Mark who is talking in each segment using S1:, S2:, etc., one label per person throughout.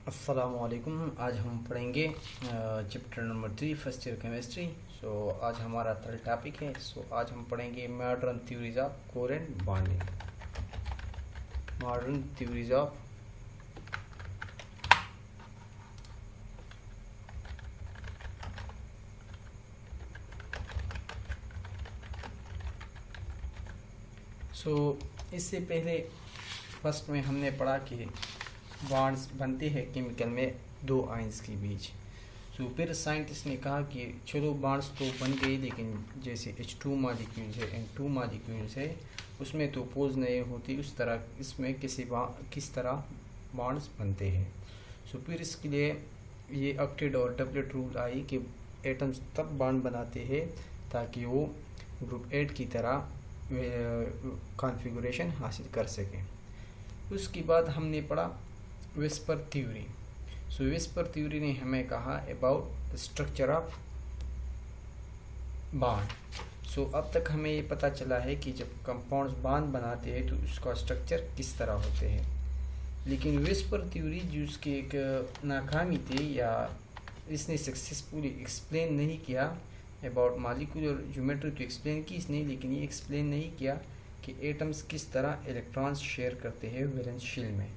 S1: अस्सलामुअलैकुम। आज हम पढ़ेंगे chapter number 3 first year chemistry. आज हमारा थर्ड टॉपिक है। आज हम पढ़ेंगे modern theories of covalent bonding. Modern theories of इससे पहले फर्स्ट में हमने पढ़ा कि बॉन्ड्स बनते हैं केमिकल में दो आयंस के बीच। फिर साइंटिस्ट ने कहा कि चलो बॉन्ड्स तो बन गई, लेकिन जैसे H2 मॉलिक्यूल्स है, N2 मॉलिक्यूल्स है, उसमें तो पोज नहीं होती, उस तरह इसमें किस तरह बॉन्ड्स बनते हैं। फिर इसके लिए ये ऑक्टेट और डबलेट रूल आई कि एटम्स तब बॉन्ड बनाते हैं ताकि वो ग्रुप 8 की तरह कॉन्फ़िगरेशन हासिल कर सकें। उसके बाद हमने पढ़ा विस्पर थ्योरी। विस्पर थ्योरी ने हमें कहा अबाउट स्ट्रक्चर ऑफ बॉन्ड। अब तक हमें ये पता चला है कि जब कंपाउंड्स बॉन्ड बनाते हैं तो उसका स्ट्रक्चर किस तरह होते हैं, लेकिन विस्पर थ्योरी जो उसकी एक नाकामी थी या इसने सक्सेसफुली एक्सप्लेन नहीं किया अबाउट मॉलिक्यूलर ज्योमेट्री, तो एक्सप्लेन की इसने, लेकिन ये एक्सप्लेन नहीं किया कि एटम्स किस तरह इलेक्ट्रॉन्स शेयर करते हैं वैलेंस शेल में।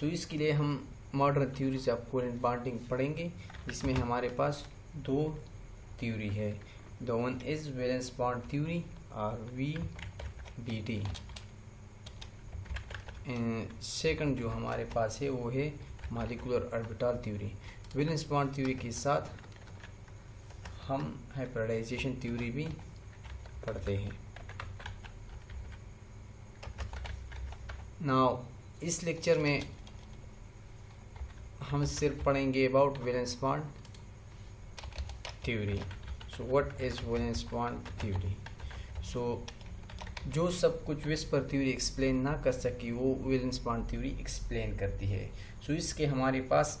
S1: इसके लिए हम modern theories of covalent bonding पढ़ेंगे, जिसमें हमारे पास दो थ्योरी है। The one is valence bond theory और VBD। सेकंड जो हमारे पास है वो है molecular orbital theory. Valence bond theory के साथ हम हाइब्रिडाइजेशन थ्योरी भी पढ़ते हैं। नाउ इस लेक्चर में हम सिर्फ पढ़ेंगे about valence bond theory. What is valence bond theory? जो सब कुछ विस्पर थ्योरी एक्सप्लेन ना कर सकी वो वैलेंस बॉन्ड थ्योरी एक्सप्लेन करती है। इसके हमारे पास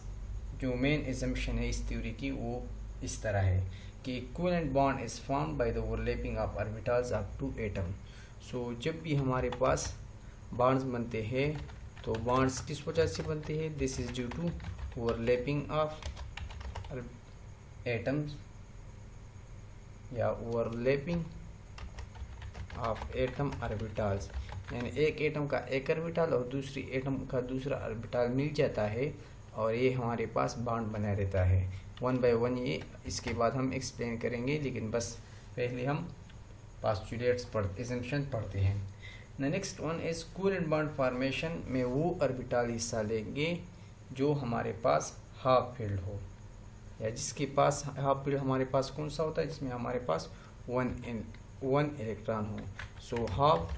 S1: जो मेन एजम्पशन है इस थ्योरी की वो इस तरह है कि covalent bond is formed by the overlapping of orbitals of two atom. जब भी हमारे पास बॉन्ड्स बनते हैं तो बॉन्ड्स किस वजह से बनते हैं? This is due to overlapping of atoms या ओवरलैपिंग ऑफ एटम ऑर्बिटल्स, यानी एक एटम का एक ऑर्बिटल और दूसरी एटम का दूसरा ऑर्बिटल मिल जाता है और ये हमारे पास बॉन्ड बना रहता है। वन बाय वन ये इसके बाद हम एक्सप्लेन करेंगे, लेकिन बस पहले हम पास्चुलेट्स एजम्पशन पढ़ते हैं। The next one is covalent bond formation में वो ऑर्बिटल हिस्सा लेंगे जो हमारे पास हाफ फील्ड हो, या जिसके पास हाफ फील्ड हमारे पास कौन सा होता है? जिसमें हमारे पास वन इलेक्ट्रॉन हो। हाफ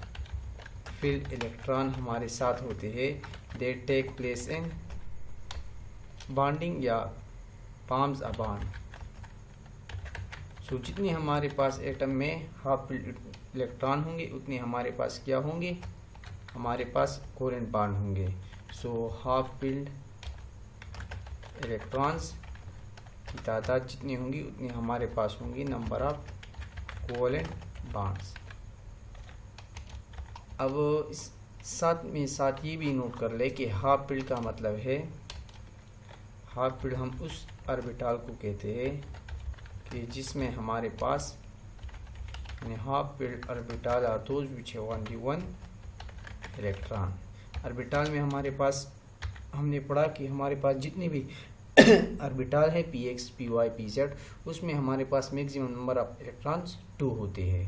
S1: फील्ड इलेक्ट्रॉन हमारे साथ होते हैं। They take place in bonding या फॉर्म्स अ बॉन्ड। जितने हमारे पास एटम में हाफ फील्ड इलेक्ट्रॉन होंगे उतने हमारे पास क्या होंगे? हमारे पास कोवेलेंट बॉन्ड होंगे। हाफ फील्ड इलेक्ट्रॉन्स की तादाद जितनी होंगी उतनी हमारे पास होंगी नंबर ऑफ कोवेलेंट बॉन्ड्स। अब इस साथ ये भी नोट कर ले कि हाफ फील्ड का मतलब है, हाफ फील्ड हम उस ऑर्बिटल को कहते हैं कि जिसमें हमारे पास half filled orbital are those which have only one electron. Orbital में हमारे पास हमने पढ़ा कि हमारे पास जितने भी ऑर्बिटल है Px, Py, Pz, उसमें हमारे पास मैक्सिमम नंबर ऑफ इलेक्ट्रॉन्स 2 होते हैं।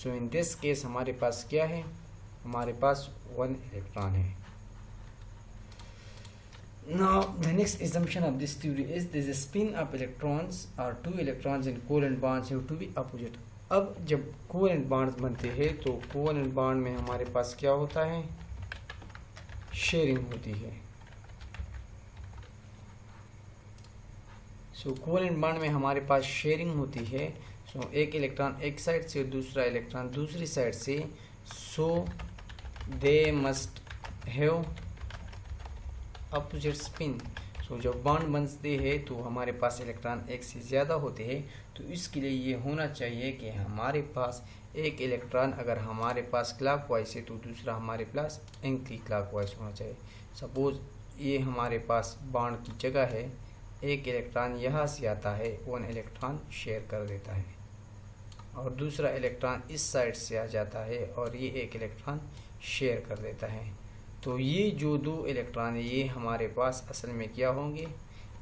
S1: इन दिस केस हमारे पास क्या है? हमारे पास 1 इलेक्ट्रॉन है। Now the next assumption of this theory is this spin of electrons or two electrons in covalent bonds have to be opposite। अब जब कोवेलेंट बॉन्ड्स बनते हैं तो कोवेलेंट बॉन्ड में हमारे पास क्या होता है? शेयरिंग होती है। कोवेलेंट बॉन्ड में हमारे पास शेयरिंग होती है। एक इलेक्ट्रॉन एक साइड से दूसरा इलेक्ट्रॉन दूसरी साइड से, they must have opposite spin. जब बॉन्ड बनते हैं तो हमारे पास इलेक्ट्रॉन एक से ज़्यादा होते हैं, तो इसके लिए ये होना चाहिए कि हमारे पास एक इलेक्ट्रॉन अगर हमारे पास क्लॉकवाइज है तो दूसरा हमारे पास एंटी क्लॉकवाइज होना चाहिए। सपोज ये हमारे पास बॉन्ड की जगह है, एक इलेक्ट्रॉन यहाँ से आता है, 1 इलेक्ट्रॉन शेयर कर देता है और दूसरा इलेक्ट्रॉन इस साइड से आ जाता है और ये एक इलेक्ट्रॉन शेयर कर देता है। तो ये जो 2 इलेक्ट्रॉन है ये हमारे पास असल में क्या होंगे,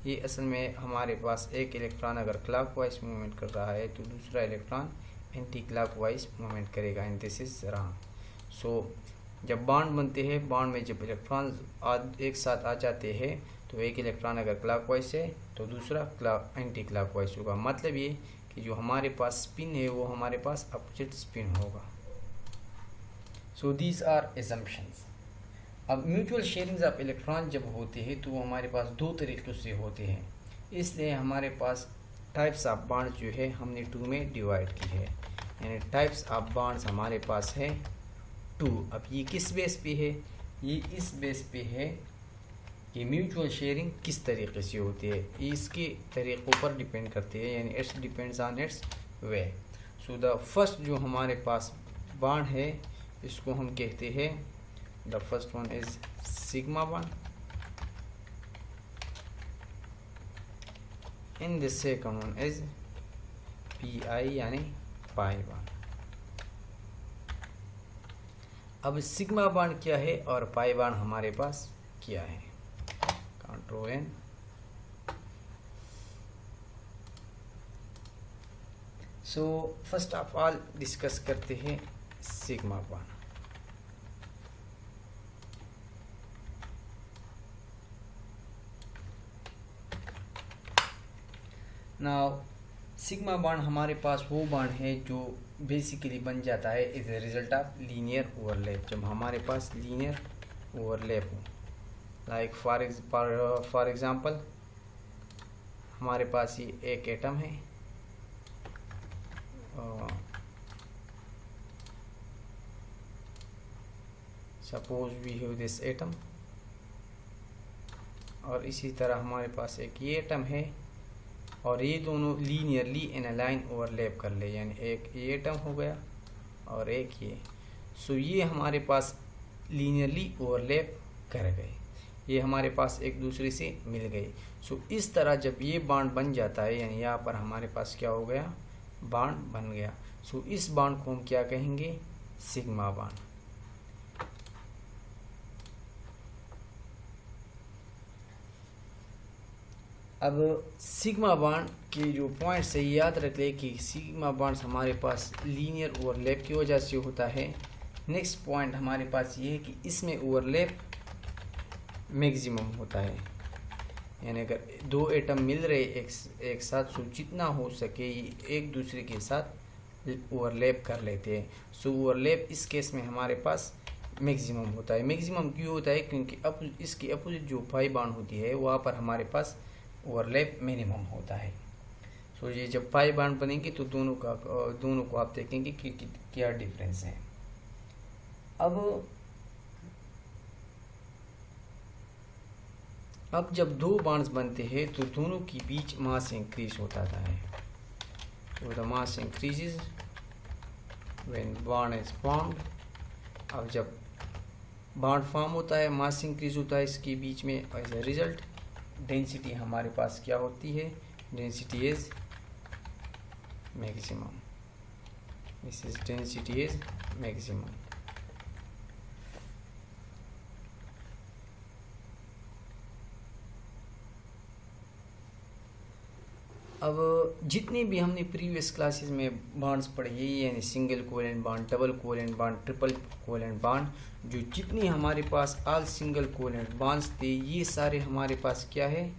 S1: ये असल में हमारे पास एक इलेक्ट्रॉन अगर क्लॉकवाइज मूवमेंट कर रहा है तो दूसरा इलेक्ट्रॉन एंटी क्लॉकवाइज मूवमेंट करेगा, एंड दिस इज रॉन्ग। सो जब बॉन्ड बनते हैं, बॉन्ड में जब इलेक्ट्रॉन एक साथ आ जाते हैं तो एक इलेक्ट्रॉन अगर क्लॉकवाइज है तो दूसरा एंटी क्लॉकवाइज होगा। मतलब ये कि जो हमारे पास स्पिन है वो हमारे पास अपोजिट स्पिन होगा। So these are assumptions. अब म्यूचुअल शेयरिंग्स ऑफ इलेक्ट्रॉन जब होते हैं तो वो हमारे पास 2 तरीक़ों से होते हैं, इसलिए हमारे पास टाइप्स ऑफ बॉन्ड जो है हमने 2 में डिवाइड की है, यानी टाइप्स ऑफ बॉन्ड्स हमारे पास है 2। अब ये किस बेस पे है, ये इस बेस पे है कि म्यूचुअल शेयरिंग किस तरीके से होती है, इसके तरीक़ों पर डिपेंड करती है, यानी it's depends on its way. So the first जो हमारे पास बॉन्ड है इसको हम कहते हैं, the first one is sigma bond and the second one is P यानी पाई बॉन्ड। अब सिग्मा बॉन्ड क्या है और पाई बॉन्ड हमारे पास क्या है, control N. So first of all discuss करते हैं sigma bond. Now sigma bond हमारे पास वो बॉन्ड है जो बेसिकली बन जाता है is a result of linear overlap. जब हमारे पास लीनियर ओवरलैप हो, लाइक फॉर एग्जांपल हमारे पास ये एक एटम है, suppose we have this atom, और इसी तरह हमारे पास एक ये एटम है और ये दोनों linearly in a line overlap कर ले, यानी एक ये एटम हो गया और एक ये। सो ये हमारे पास लीनियरली ओवरलैप कर गए, ये हमारे पास एक दूसरे से मिल गए। सो इस तरह जब ये बॉन्ड बन जाता है, यानी यहाँ पर हमारे पास क्या हो गया, बॉन्ड बन गया। सो इस बॉन्ड को हम क्या कहेंगे, सिग्मा बॉन्ड। अब सिग्मा बॉन्ड के जो पॉइंट्स है याद रख ले कि सिग्मा बॉन्ड्स हमारे पास लीनियर ओवरलैप की वजह से होता है। नेक्स्ट पॉइंट हमारे पास ये है कि इसमें ओवरलैप मैक्सिमम होता है, यानी अगर 2 एटम मिल रहे एक साथ, सो जितना हो सके ये एक दूसरे के साथ ओवरलैप कर लेते हैं। सो ओवरलैप इस केस में हमारे पास मैक्सिमम होता है। मैक्सिमम क्यों होता है, क्योंकि इसकी अपोजिट जो पाई बॉन्ड होती है वहाँ पर हमारे पास ओवरलैप मिनिमम होता है। सो ये जब पाई बॉन्ड बनेंगे तो दोनों को आप देखेंगे कि क्या डिफरेंस है। अब जब 2 बॉन्ड्स बनते हैं तो दोनों के बीच मास इंक्रीज होता है। तो the mass increases when bond is formed. अब जब बॉन्ड फॉर्म होता है मास इंक्रीज होता है इसके बीच में, एज ए रिजल्ट डेंसिटी हमारे पास क्या होती है, density is maximum. This is density is maximum. अब जितने भी हमने प्रीवियस क्लासेस में बॉन्ड्स पढ़े हैं, यानी single covalent bond, double covalent bond, triple covalent bond, जो जितने हमारे पास ऑल सिंगल कोवेलेंट बॉन्ड्स थे ये सारे हमारे पास क्या है,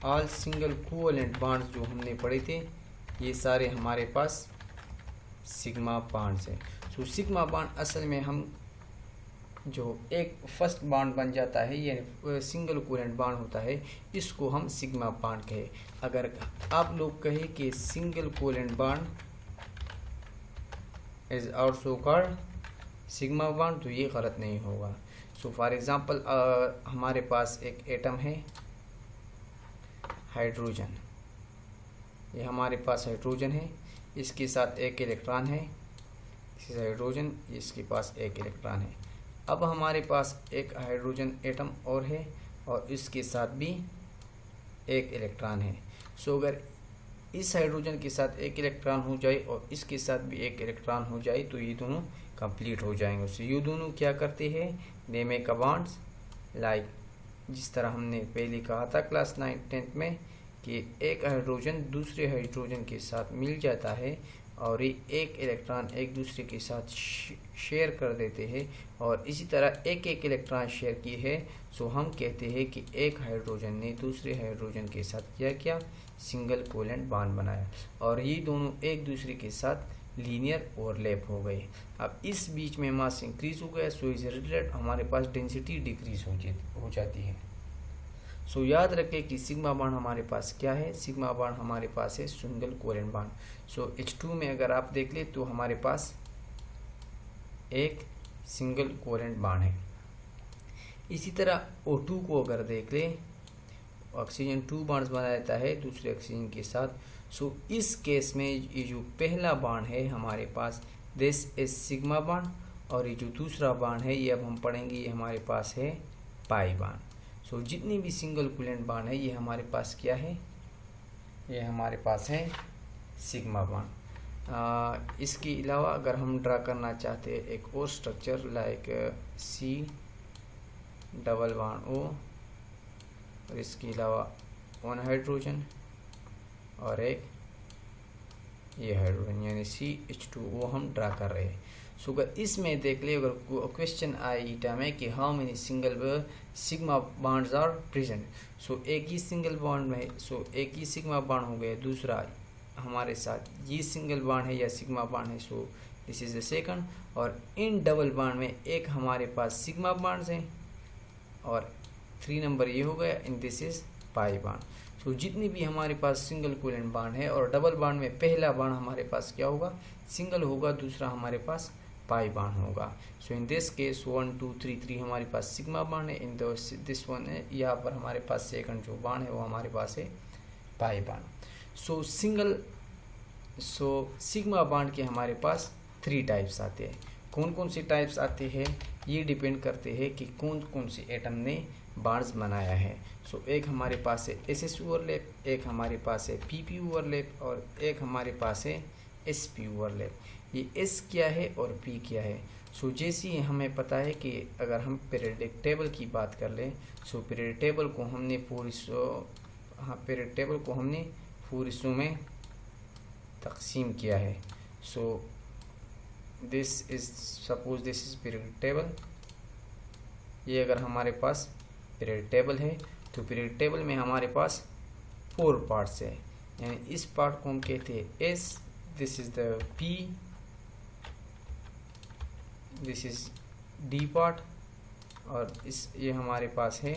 S1: ऑल सिंगल कोवेलेंट बॉन्ड्स जो हमने पढ़े थे ये सारे हमारे पास सिग्मा बॉन्ड्स हैं। सो सिग्मा बॉन्ड असल में हम जो एक फर्स्ट बॉन्ड बन जाता है, यानी सिंगल कोवेलेंट बॉन्ड होता है, इसको हम सिग्मा बॉन्ड कहे। अगर आप लोग कहे कि single covalent bond is also called sigma bond, तो ये गलत नहीं होगा। सो फॉर एग्जांपल हमारे पास एक एटम है हाइड्रोजन, ये हमारे पास हाइड्रोजन है, इसके साथ एक इलेक्ट्रॉन है, हाइड्रोजन इसके पास एक इलेक्ट्रॉन है। अब हमारे पास एक हाइड्रोजन एटम और है और इसके साथ भी एक इलेक्ट्रॉन है। सो अगर इस हाइड्रोजन के साथ एक इलेक्ट्रॉन हो जाए और इसके साथ भी एक इलेक्ट्रॉन हो जाए तो ये दोनों कंप्लीट हो जाएंगे। सो ये दोनों क्या करते हैं, they make a bonds like, जिस तरह हमने पहले कहा था क्लास 9th-10th में कि एक हाइड्रोजन दूसरे हाइड्रोजन के साथ मिल जाता है और ये एक इलेक्ट्रॉन एक दूसरे के साथ शेयर कर देते हैं और इसी तरह एक एक इलेक्ट्रॉन शेयर की है। सो हम कहते हैं कि एक हाइड्रोजन ने दूसरे हाइड्रोजन के साथ क्या सिंगल कोवेलेंट बॉन्ड बनाया और ये दोनों एक दूसरे के साथ लीनियर ओवरलैप हो गए। अब इस बीच में मास इंक्रीज हो गया, सो इज रिलेटेड हमारे पास डेंसिटी डिक्रीज हो जाती है। सो याद रखें कि सिग्मा बॉन्ड हमारे पास क्या है, सिग्मा बॉन्ड हमारे पास है सिंगल कोवेलेंट बॉन्ड। सो H2 में अगर आप देख ले तो हमारे पास एक सिंगल कोवेलेंट बॉन्ड है। इसी तरह O2 को अगर देख ले, ऑक्सीजन 2 बॉन्ड्स बना देता है दूसरे ऑक्सीजन के साथ। सो इस केस में ये जो पहला बॉन्ड है हमारे पास दिस इज सिग्मा बॉन्ड और ये जो दूसरा बॉन्ड है ये अब हम पढ़ेंगे ये हमारे पास है पाई बॉन्ड। सो जितनी भी सिंगल कोवेलेंट बॉन्ड है ये हमारे पास क्या है, ये हमारे पास है सिग्मा बॉन्ड। इसके अलावा अगर हम ड्रा करना चाहते हैं एक और structure like C double bond O और इसके अलावा 1 हाइड्रोजन और एक ये हाइड्रोजन यानी CH2O हम ड्रा कर रहे हैं। सो अगर इसमें देख ले, अगर क्वेश्चन आए ईटा में कि how many single sigma bonds are present, so एक ही सिंगल बॉन्ड में, सो एक ही सिग्मा बॉन्ड हो गया, दूसरा हमारे साथ ये सिंगल बॉन्ड है या सिग्मा बॉन्ड है, so this is the second. और इन डबल बॉन्ड में एक हमारे पास सिग्मा बॉन्ड्स हैं और 3 नंबर ये हो गया, in this is pi bond. So जितनी भी हमारे पास सिंगल कोवेलेंट बॉन्ड है और डबल बॉन्ड में पहला बॉन्ड हमारे पास क्या होगा, सिंगल होगा, दूसरा हमारे पास पाई बॉन्ड होगा। सो इन दिस केस 1 2 3 3 हमारे पास सिग्मा बॉन्ड है, इन दिस वन है यहाँ पर हमारे पास सेकंड जो बॉन्ड है वो हमारे पास है पाई बॉन्ड। सो सिग्मा बॉन्ड के हमारे पास 3 टाइप्स आते हैं। कौन कौन से टाइप्स आते हैं ये डिपेंड करते हैं कि कौन कौन से एटम ने बॉन्ड्स बनाया है। सो एक हमारे पास है SS ओवरलैप, एक हमारे पास है PP ओवरलैप और एक हमारे पास है SP ओवरलैप। ये S क्या है और P क्या है। सो जैसे ही हमें पता है कि अगर हम पीरियोडिक टेबल की बात कर लें, सो पीरियोडिक टेबल को हमने 4 हिस्सों में तकसीम किया है। So this is suppose this is periodic table, ये अगर हमारे पास पीरियोडिक टेबल है तो पीरियोडिक टेबल में हमारे पास 4 पार्ट्स है, यानी इस पार्ट को हम कहते हैं S, this is the P, this is D part और ये हमारे पास है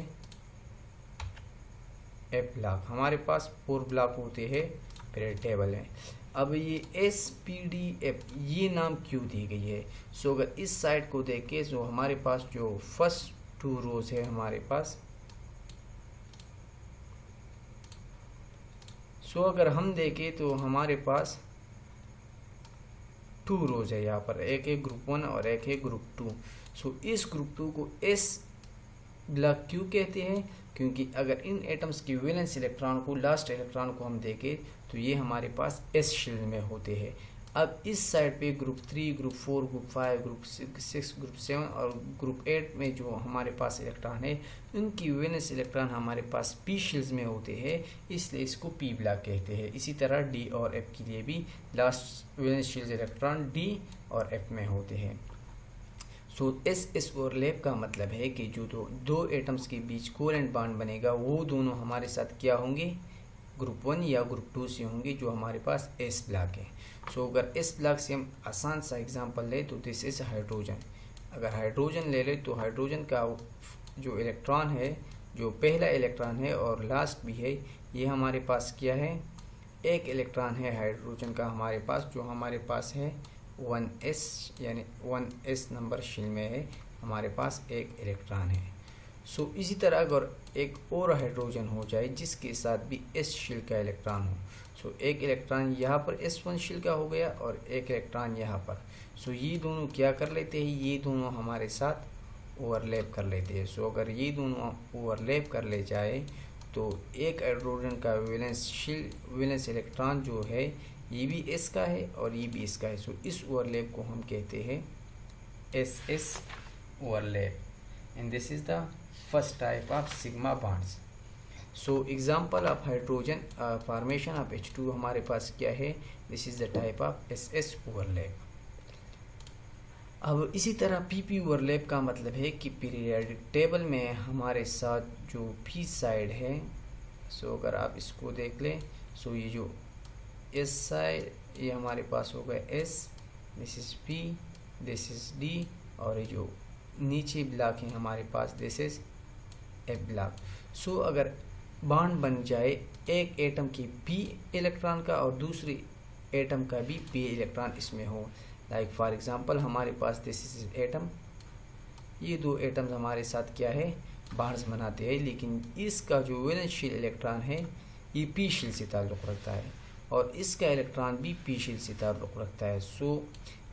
S1: F ब्लॉक। हमारे पास 4 ब्लॉक होते हैं पीरियोडिक टेबल में। अब ये SPDF ये नाम क्यों दी गई है। सो अगर इस साइड को देखें तो हमारे पास जो फर्स्ट 2 रोज है हमारे पास, सो अगर हम देखें तो हमारे पास 2 रोज है यहाँ पर, एक है ग्रुप 1 और एक है ग्रुप 2। सो इस ग्रुप 2 को S ब्लॉक क्यों कहते हैं, क्योंकि अगर इन एटम्स की वैलेंस इलेक्ट्रॉन को लास्ट इलेक्ट्रॉन को हम देखें तो ये हमारे पास S शेल में होते हैं। अब इस साइड पे group 3, group 4, group 5, group 6, group 7 और ग्रुप 8 में जो हमारे पास इलेक्ट्रॉन है उनकी वैलेंस इलेक्ट्रॉन हमारे पास P शेल्स में होते हैं, इसलिए इसको P ब्लॉक कहते हैं। इसी तरह D और F के लिए भी last valence shells electron D और F में होते हैं। सो SS ओवरलैप का मतलब है कि जो दो एटम्स के बीच कोवेलेंट बॉन्ड बनेगा वो दोनों हमारे साथ क्या होंगे, ग्रुप 1 या ग्रुप 2 से होंगे, जो हमारे पास S ब्लॉक है। सो अगर S ब्लॉक से हम आसान सा एग्जांपल ले तो दिस इज हाइड्रोजन। अगर हाइड्रोजन ले ले तो हाइड्रोजन का जो इलेक्ट्रॉन है, जो पहला इलेक्ट्रॉन है और लास्ट भी है, ये हमारे पास क्या है, एक इलेक्ट्रॉन है हाइड्रोजन का हमारे पास, जो हमारे पास है 1s, यानी 1s नंबर शेल में है, हमारे पास एक इलेक्ट्रॉन है। सो इसी तरह अगर एक और हाइड्रोजन हो जाए जिसके साथ भी S शेल का इलेक्ट्रॉन हो, सो एक इलेक्ट्रॉन यहाँ पर S1 शेल का हो गया और एक इलेक्ट्रॉन यहाँ पर। सो ये दोनों क्या कर लेते हैं, ये दोनों हमारे साथ ओवरलैप कर लेते हैं। सो अगर ये दोनों ओवरलैप कर ले जाए तो एक हाइड्रोजन का वैलेंस इलेक्ट्रॉन जो है ये भी इसका है और ये भी इसका है। सो इस ओवरलैप को हम कहते हैं SS overlap, and this is the first type of sigma bonds. So example of hydrogen formation of H2 हमारे पास क्या है, this is the type of SS overlap. अब इसी तरह PP ओवरलैप का मतलब है कि पीरियोडिक टेबल में हमारे साथ जो P साइड है, सो अगर आप इसको देख लें, सो ये जो S साइड ये हमारे पास हो गया S, this is P, this is D, और ये जो नीचे ब्लॉक है हमारे पास दिस इज F ब्लॉक। सो अगर बॉन्ड बन जाए एक एटम की P इलेक्ट्रॉन का और दूसरी एटम का भी P इलेक्ट्रॉन इसमें हो, लाइक फॉर एग्जांपल हमारे पास दिस इज एटम, ये दो एटम्स हमारे साथ क्या है बॉन्ड्स बनाते हैं, लेकिन इसका जो वैलेंशियल इलेक्ट्रॉन है ये P शेल से ताल्लुक़ रखता है और इसका इलेक्ट्रॉन भी P शेल से ताल्लुक़ रखता है। सो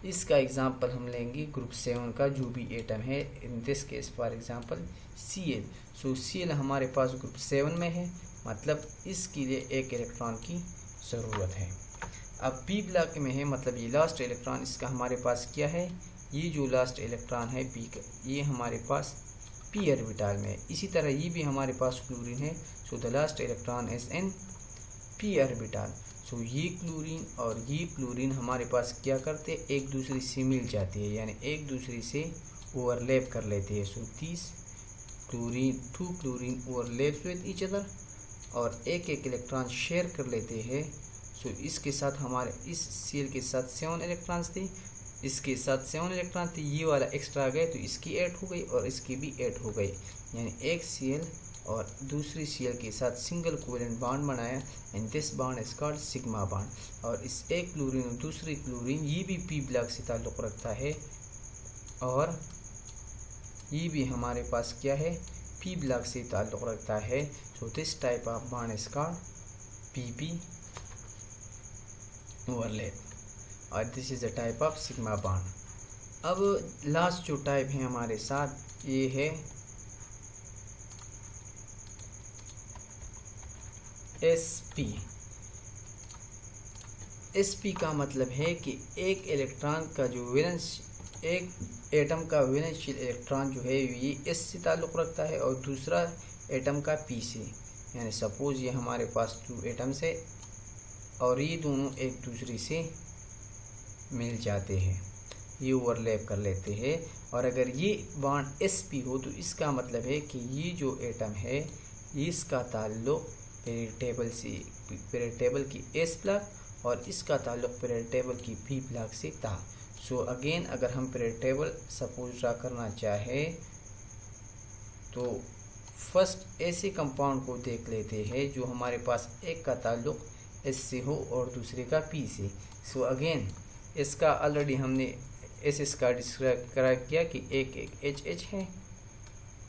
S1: इसका एग्जांपल हम लेंगे ग्रुप 7 का जो भी एटम है, in this case for example Cl। So Cl हमारे पास ग्रुप 7 में है, मतलब इसके लिए एक इलेक्ट्रॉन की ज़रूरत है। अब P ब्लॉक में है, मतलब ये लास्ट इलेक्ट्रॉन इसका हमारे पास क्या है, ये जो लास्ट इलेक्ट्रॉन है P का ये हमारे पास P ऑर्बिटल में है। इसी तरह ये भी हमारे पास क्लोरीन है, so the last electron is in P orbital. So ये क्लोरीन और ये क्लोरीन हमारे पास क्या करते हैं, एक दूसरे से मिल जाती है, यानी एक दूसरे से ओवरलैप कर लेते हैं। So this chlorine 2 chlorine overlaps with each other और एक एक इलेक्ट्रॉन शेयर कर लेते हैं। सो इसके साथ हमारे इस Cl के साथ 7 इलेक्ट्रॉन्स थे, इसके साथ 7 इलेक्ट्रॉन थे, ये वाला एक्स्ट्रा आ गए तो इसकी 8 हो गई और इसकी भी 8 हो गई, यानी एक Cl और दूसरी Cl के साथ सिंगल कोवेलेंट बॉन्ड बनाया, and this bond is called sigma bond. और इस एक क्लोरीन और दूसरी क्लोरीन ये भी P ब्लॉक से ताल्लुक़ रखता है और ये भी हमारे पास क्या है P ब्लॉक से ताल्लुक़ रखता है। So this type of bond is called PP overlap और this is the type of sigma bond. अब लास्ट जो टाइप है हमारे साथ ये है SP। SP का मतलब है कि एक इलेक्ट्रॉन का जो वैलेंस, एक एटम का वैलेंशियल इलेक्ट्रॉन जो है ये S से ताल्लुक़ रखता है और दूसरा एटम का P से, यानी सपोज ये हमारे पास 2 एटम्स है और ये दोनों एक दूसरे से मिल जाते हैं, ये ओवरलैप कर लेते हैं। और अगर ये बॉन्ड SP हो तो इसका मतलब है कि ये जो एटम है इसका ताल्लुक़ पीरियड टेबल की S ब्लॉक और इसका ताल्लुक़ पीरियड टेबल की P ब्लॉक से था। सो अगेन अगर हम पीरियड टेबल सपोज ड्रा करना चाहे तो फर्स्ट ऐसे कंपाउंड को देख लेते हैं जो हमारे पास एक का ताल्लुक़ S से हो और दूसरे का P से। सो अगेन इसका ऑलरेडी हमने SS का डिस्क्राइब किया कि एक HH है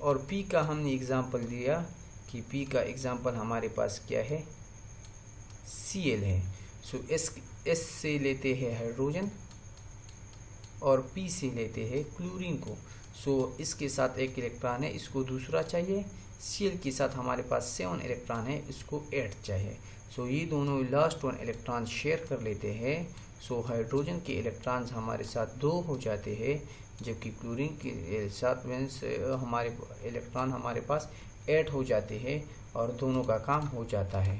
S1: और P का हमने एग्जांपल दिया कि P का एग्जांपल हमारे पास क्या है Cl है। सो S से लेते हैं हाइड्रोजन और P से लेते हैं क्लोरीन को। सो इसके साथ एक इलेक्ट्रॉन है, इसको दूसरा चाहिए। Cl के साथ हमारे पास 7 इलेक्ट्रॉन है, इसको 8 चाहिए। सो ये दोनों लास्ट 1 इलेक्ट्रॉन शेयर कर लेते हैं। सो हाइड्रोजन के इलेक्ट्रॉन्स हमारे साथ 2 हो जाते हैं, जबकि क्लोरीन के साथ मीन्स हमारे इलेक्ट्रॉन हमारे पास 8 हो जाते हैं और दोनों का काम हो जाता है।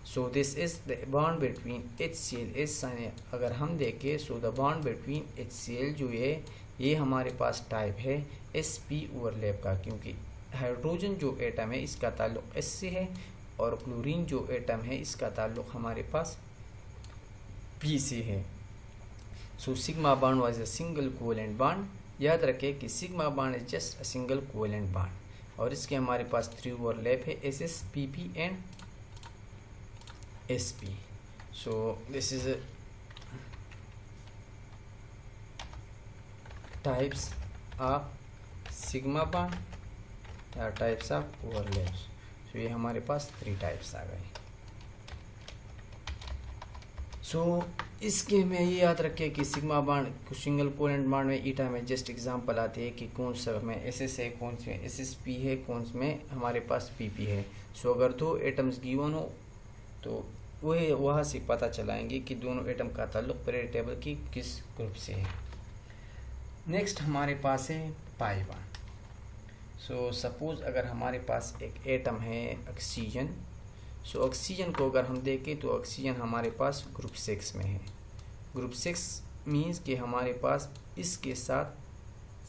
S1: So this is the bond between HCl इस, अगर हम देखें so the bond between HCl जो है ये हमारे पास टाइप है SP ओवरलैप का, क्योंकि हाइड्रोजन जो एटम है इसका ताल्लुक़ S से है और क्लोरीन जो एटम है इसका ताल्लुक़ हमारे पास P से है। So sigma bond was a single covalent bond. याद रखें कि sigma bond is just a single covalent bond और इसके हमारे पास 3 ओवरलैप है SS, PP and SP। So this is types of sigma bond या टाइप्स ऑफ ओवरलैप्स। सो ये हमारे पास 3 टाइप्स आ गए। सो इसके में ये याद रखें कि sigma bond single covalent bond में ईटा में जस्ट एग्जांपल आते हैं कि कौन सा में एसएस है, कौन से में एसएसपी है, कौन से में हमारे पास पीपी है। सो अगर दो एटम्स गिवन हो तो वही वहाँ से पता चलाएंगे कि दोनों एटम का ताल्लुक पीरियड टेबल की किस ग्रुप से है। नेक्स्ट हमारे पास है पाई बॉन्ड। सो सपोज अगर हमारे पास एक एटम है ऑक्सीजन। सो ऑक्सीजन को अगर हम देखें तो ऑक्सीजन हमारे पास ग्रुप 6 में है। ग्रुप 6 मीन्स कि हमारे पास इसके साथ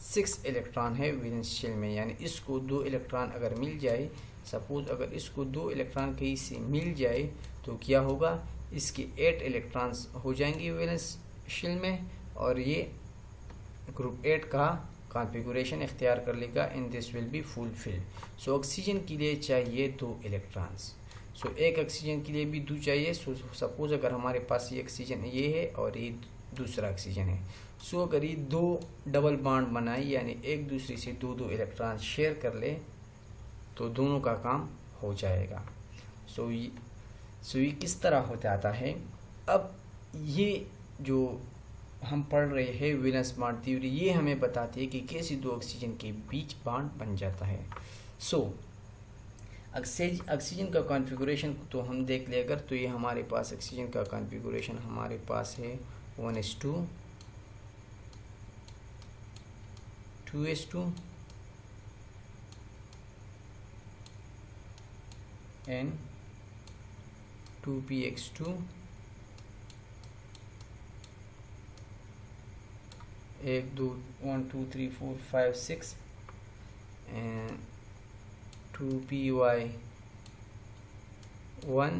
S1: 6 इलेक्ट्रॉन है वैलेंस शेल में, यानी इसको 2 इलेक्ट्रॉन अगर मिल जाए, सपोज अगर इसको 2 इलेक्ट्रॉन कहीं से मिल जाए तो क्या होगा, इसके 8 इलेक्ट्रॉन्स हो जाएंगे वैलेंस शेल में और ये ग्रुप 8 का कॉन्फ़िगरेशन इख्तियार कर लेगा and this will be fulfil. So oxygen के लिए चाहिए 2 इलेक्ट्रॉन्स। सो एक ऑक्सीजन के लिए भी 2 चाहिए। सो सपोज अगर हमारे पास ये ऑक्सीजन ये है और ये दूसरा ऑक्सीजन है। सो अगर ये 2 डबल बॉन्ड बनाए यानी एक दूसरे से 2 इलेक्ट्रॉन शेयर कर ले तो दोनों का काम हो जाएगा। सो ये किस तरह हो जाता है। अब ये जो हम पढ़ रहे हैं वैलेंस बॉन्ड थ्योरी, ये हमें बताती है कि कैसे 2 ऑक्सीजन के बीच बॉन्ड बन जाता है। सो ऑक्सीजन का कॉन्फ़िगरेशन तो हम देख ले अगर, तो ये हमारे पास ऑक्सीजन का कॉन्फ़िगरेशन हमारे पास है 1s2 2s2 and 2px2 1 2 1 2 3 4 5 6 and 2py1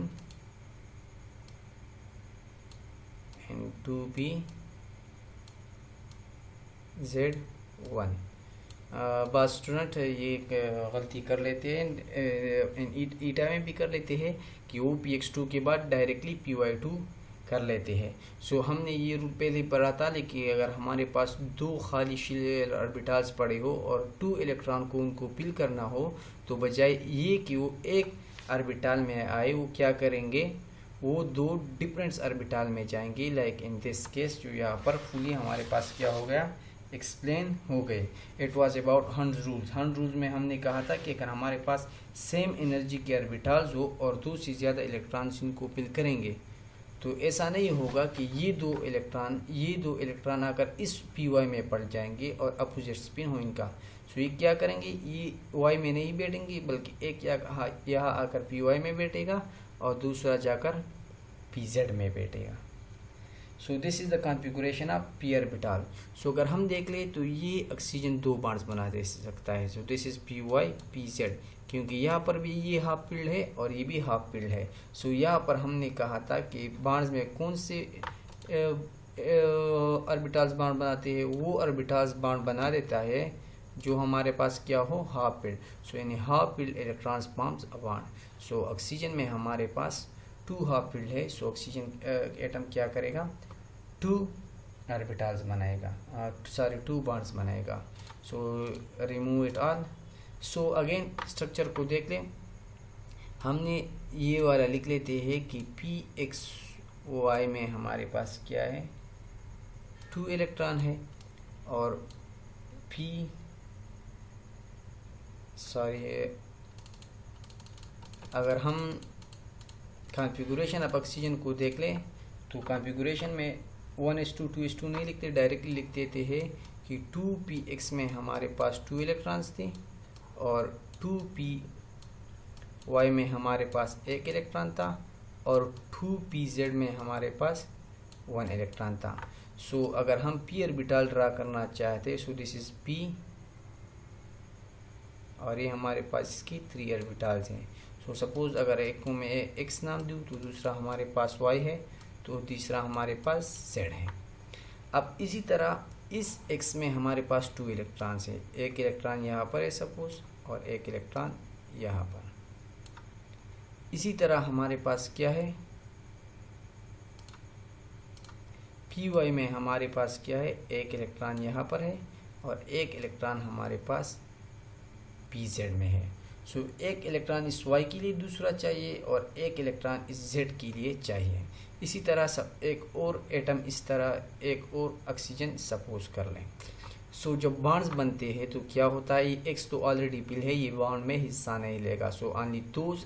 S1: and 2pz1। बस स्टूडेंट ये गलती कर लेते हैं, ईटा में भी कर लेते हैं कि वो px2 के बाद डायरेक्टली py2 कर लेते हैं। सो हमने ये रूल पहले पढ़ा था, लेकिन अगर हमारे पास 2 खाली शेल ऑर्बिटल्स पड़े हो और 2 इलेक्ट्रॉन को उनको पिल करना हो तो बजाय ये कि वो एक ऑर्बिटल में आए, वो क्या करेंगे, वो 2 डिफरेंट ऑर्बिटल में जाएंगे। लाइक इन दिस केस जो यहाँ पर फुली हमारे पास क्या हो गया, एक्सप्लेन हो गए। It was about Hund rules. Hund rules में हमने कहा था कि अगर हमारे पास सेम एनर्जी के ऑर्बिटल्स हो और 2 से ज़्यादा इलेक्ट्रॉन्स इनको पिल करेंगे तो ऐसा नहीं होगा कि ये दो इलेक्ट्रॉन आकर इस py में पड़ जाएंगे और अपोजिट स्पिन हो इनका। सो ये क्या करेंगे, ये y में नहीं बैठेंगे बल्कि एक यहाँ आकर py में बैठेगा और दूसरा जाकर pz में बैठेगा। So this is the configuration of p orbital. So अगर हम देख ले तो ये ऑक्सीजन 2 बॉन्ड्स बना दे सकता है। So this is py pz, क्योंकि यहाँ पर भी ये हाफ फील्ड है और ये भी हाफ फील्ड है। सो यहाँ पर हमने कहा था कि बॉन्ड्स में कौन से ऑर्बिटल्स बॉन्ड बनाते हैं, वो ऑर्बिटल्स बॉन्ड बना देता है जो हमारे पास क्या हो, हाफ फील्ड। सो यानी half filled electrons forms a bond. So oxygen में हमारे पास 2 हाफ फील्ड है। सो ऑक्सीजन एटम क्या करेगा, 2 ऑर्बिटल्स बनाएगा, 2 बॉन्ड्स बनाएगा। So remove it all. So again structure को देख लें, हमने ये वाला लिख लेते हैं कि pxy में हमारे पास क्या है, 2 इलेक्ट्रॉन है और अगर हम कॉन्फ़िगरेशन ऑफ ऑक्सीजन को देख लें तो कॉन्फ़िगरेशन में 1s2 2s2 नहीं लिखते, डायरेक्टली लिख देते हैं कि 2px में हमारे पास 2 इलेक्ट्रॉन्स थे और 2py में हमारे पास 1 इलेक्ट्रॉन था और 2pz में हमारे पास 1 इलेक्ट्रॉन था। सो अगर हम p ऑर्बिटल ड्रा करना चाहते, सो दिस इज़ p और ये हमारे पास इसकी 3 ऑर्बिटल्स हैं। सो सपोज़ अगर एक को मैं x नाम दूँ तो दूसरा हमारे पास y है तो तीसरा हमारे पास z है। अब इसी तरह इस x में हमारे पास 2 इलेक्ट्रॉन्स हैं, 1 इलेक्ट्रॉन यहाँ पर है सपोज और 1 इलेक्ट्रॉन यहाँ पर। इसी तरह हमारे पास क्या है, py में हमारे पास क्या है, 1 इलेक्ट्रॉन यहाँ पर है और 1 इलेक्ट्रॉन हमारे पास pz में है। सो एक इलेक्ट्रॉन इस वाई के लिए दूसरा चाहिए और एक इलेक्ट्रॉन इस जेड के लिए चाहिए। इसी तरह सब एक और एटम इस तरह एक और ऑक्सीजन सपोज कर लें। सो जब बॉन्ड्स बनते हैं तो क्या होता है, ये एक्स तो ऑलरेडी पिल है, ये बॉन्ड में हिस्सा नहीं लेगा। So only those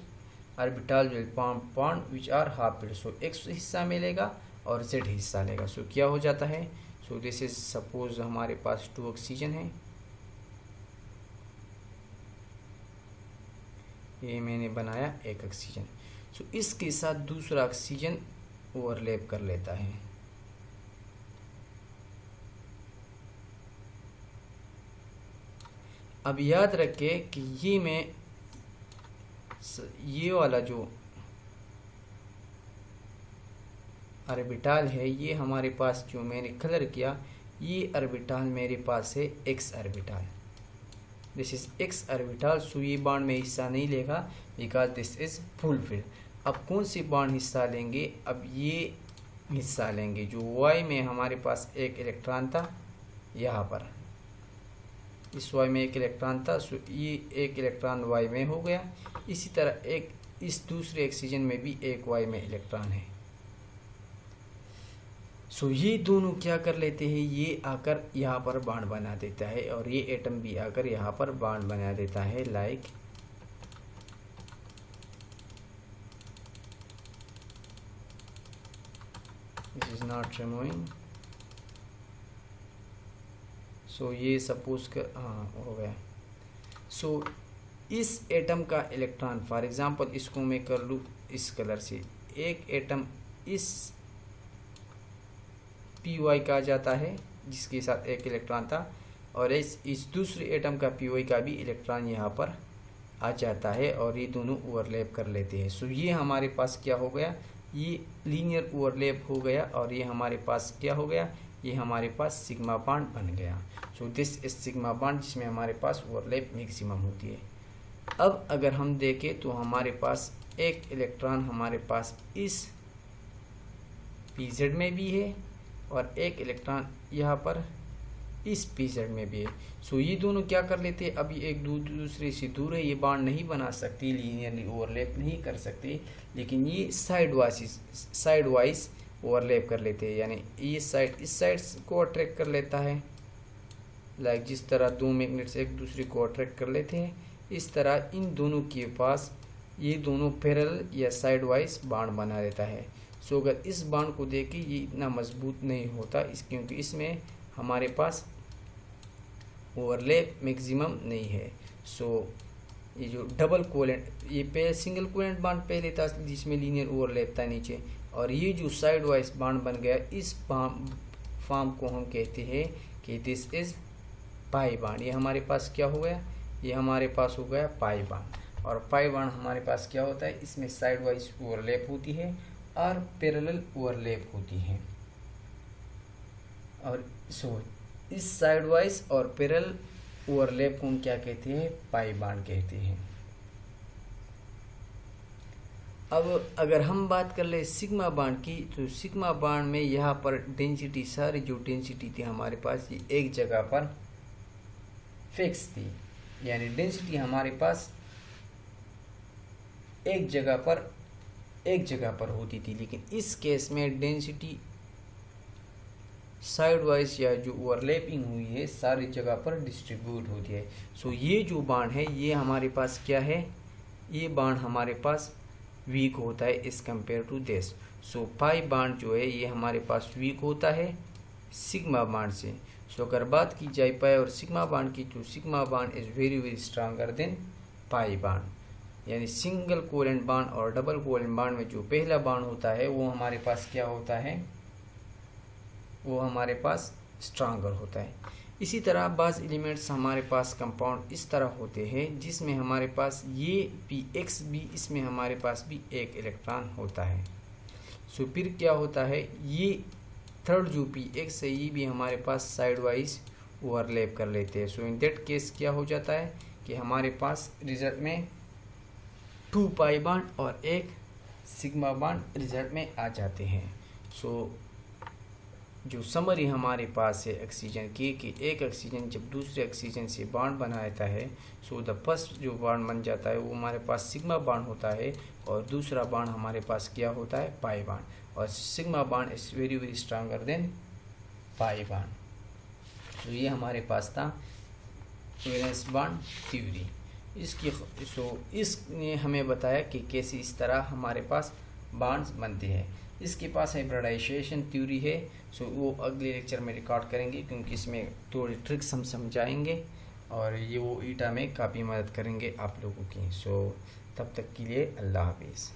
S1: orbital will form bond which are half fill. So X हिस्सा मिलेगा और जेड हिस्सा लेगा। सो क्या हो जाता है, सो दिस इज सपोज हमारे पास 2 ऑक्सीजन है, ये मैंने बनाया एक ऑक्सीजन। सो इसके साथ दूसरा ऑक्सीजन ओवरलैप कर लेता है। अब याद रखें कि ये वाला जो ऑर्बिटल है, ये हमारे पास जो मैंने कलर किया, ये ऑर्बिटल मेरे पास है X orbital, this is X orbital. So ये बॉन्ड में हिस्सा नहीं लेगा बिकॉज दिस इज फुलफिल्ड। अब कौन सी बॉन्ड हिस्सा लेंगे, अब ये हिस्सा लेंगे जो वाई में हमारे पास एक इलेक्ट्रॉन था, यहाँ पर इस वाई में एक इलेक्ट्रॉन था। सो ये एक इलेक्ट्रॉन वाई में हो गया। इसी तरह एक इस दूसरे ऑक्सीजन में भी एक वाई में इलेक्ट्रॉन है। सो ये दोनों क्या कर लेते हैं, ये आकर यहाँ पर बॉन्ड बना देता है और ये एटम भी आकर यहाँ पर बॉन्ड बना देता है, like this is not removing. So ये सपोज कर हो गया। सो इस एटम का इलेक्ट्रॉन, फॉर एग्जांपल इसको मैं कर लूँ इस कलर से, एक एटम इस पी वाई का आ जाता है जिसके साथ एक इलेक्ट्रॉन था, और इस दूसरे एटम का पी वाई का भी इलेक्ट्रॉन यहाँ पर आ जाता है और ये दोनों ओवरलैप कर लेते हैं। सो ये हमारे पास क्या हो गया, ये लीनियर ओवरलैप हो गया और ये हमारे पास क्या हो गया, ये हमारे पास सिग्मा बॉन्ड बन गया। So this is sigma bond जिसमें हमारे पास ओवरलैप मैक्सिमम होती है। अब अगर हम देखें तो हमारे पास एक इलेक्ट्रॉन हमारे पास इस पीजेड में भी है और एक इलेक्ट्रॉन यहाँ पर इस पीजेड में भी है। सो ये दोनों क्या कर लेते हैं, अब ये एक दूसरे से दूर है, ये बॉन्ड नहीं बना सकती, लीनियरली ओवरलैप नहीं कर सकते, लेकिन ये साइड वाइज ओवरलैप कर लेते हैं। यानी ये साइड इस साइड को अट्रैक्ट कर लेता है, लाइक जिस तरह दो मैग्नेट्स एक दूसरे को अट्रैक्ट कर लेते हैं, इस तरह इन दोनों के पास ये दोनों पैरेलल या साइड वाइज बॉन्ड बना देता है। सो अगर इस बॉन्ड को देखें, ये इतना मजबूत नहीं होता क्योंकि इसमें हमारे पास ओवरलैप मैक्सिमम नहीं है। सो ये जो डबल कोवेलेंट, ये सिंगल कोवेलेंट बॉन्ड पहले था जिसमें लीनियर ओवरलैप था नीचे, और ये जो साइड वाइज बॉन्ड बन गया, इस फॉर्म को हम कहते हैं कि दिस इज पाई बॉन्ड। ये हमारे पास क्या हो गया, ये हमारे पास हो गया पाई बॉन्ड। और पाई बॉन्ड हमारे पास क्या होता है, इसमें साइड वाइज ओवरलैप होती है और पैरेलल ओवरलैप होती है। और सो इस साइड वाइज और पैरेलल ओवरलैप को हम क्या कहते हैं, पाई बॉन्ड कहते हैं। अब अगर हम बात कर ले सिग्मा बॉन्ड की, तो सिग्मा बॉन्ड में यहाँ पर डेंसिटी, सारी जो डेंसिटी थी हमारे पास ये एक जगह पर फिक्स थी, यानी डेंसिटी हमारे पास एक जगह पर होती थी। लेकिन इस केस में डेंसिटी साइड वाइज या जो ओवरलैपिंग हुई है सारी जगह पर डिस्ट्रीब्यूट होती है। सो ये जो बॉन्ड है ये हमारे पास क्या है, ये बॉन्ड हमारे पास वीक होता है इस compare to this. So pi bond जो है ये हमारे पास वीक होता है सिग्मा बॉन्ड से। सो अगर बात की जाए पाई और सिग्मा बॉन्ड की, तो sigma bond is very very stronger than pi bond. यानी सिंगल कोवेलेंट बॉन्ड और डबल कोवेलेंट बॉन्ड में जो पहला बॉन्ड होता है वो हमारे पास क्या होता है, वो हमारे पास स्ट्रांगर होता है। इसी तरह बाज़ एलिमेंट्स हमारे पास कंपाउंड इस तरह होते हैं जिसमें हमारे पास ये Px भी, इसमें हमारे पास भी एक इलेक्ट्रॉन होता है। सो फिर क्या होता है, ये थर्ड जो Px है ये भी हमारे पास साइड वाइज ओवरलैप कर लेते हैं। सो इन दैट केस क्या हो जाता है कि हमारे पास रिजल्ट में 2 पाई बॉन्ड और एक सिग्मा बॉन्ड रिजल्ट में आ जाते हैं। सो जो समरी हमारे पास है ऑक्सीजन की कि एक ऑक्सीजन जब दूसरे ऑक्सीजन से बॉन्ड बनाता है, सो द फर्स्ट जो बॉन्ड बन जाता है वो हमारे पास सिग्मा बॉन्ड होता है, और दूसरा बॉन्ड हमारे पास क्या होता है, पाई बॉन्ड, और sigma bond is very very stronger than pi bond. तो ये हमारे पास था वैलेंस बॉन्ड थ्योरी। इसने हमें बताया कि कैसे इस तरह हमारे पास बॉन्ड्स बनते हैं। इसके पास हाइब्रिडाइजेशन थ्योरी है, सो वो अगले लेक्चर में रिकॉर्ड करेंगे, क्योंकि इसमें थोड़ी ट्रिक्स हम समझाएंगे और ये वो ईटा में काफ़ी मदद करेंगे आप लोगों की। सो तब तक के लिए अल्लाह हाफिज़।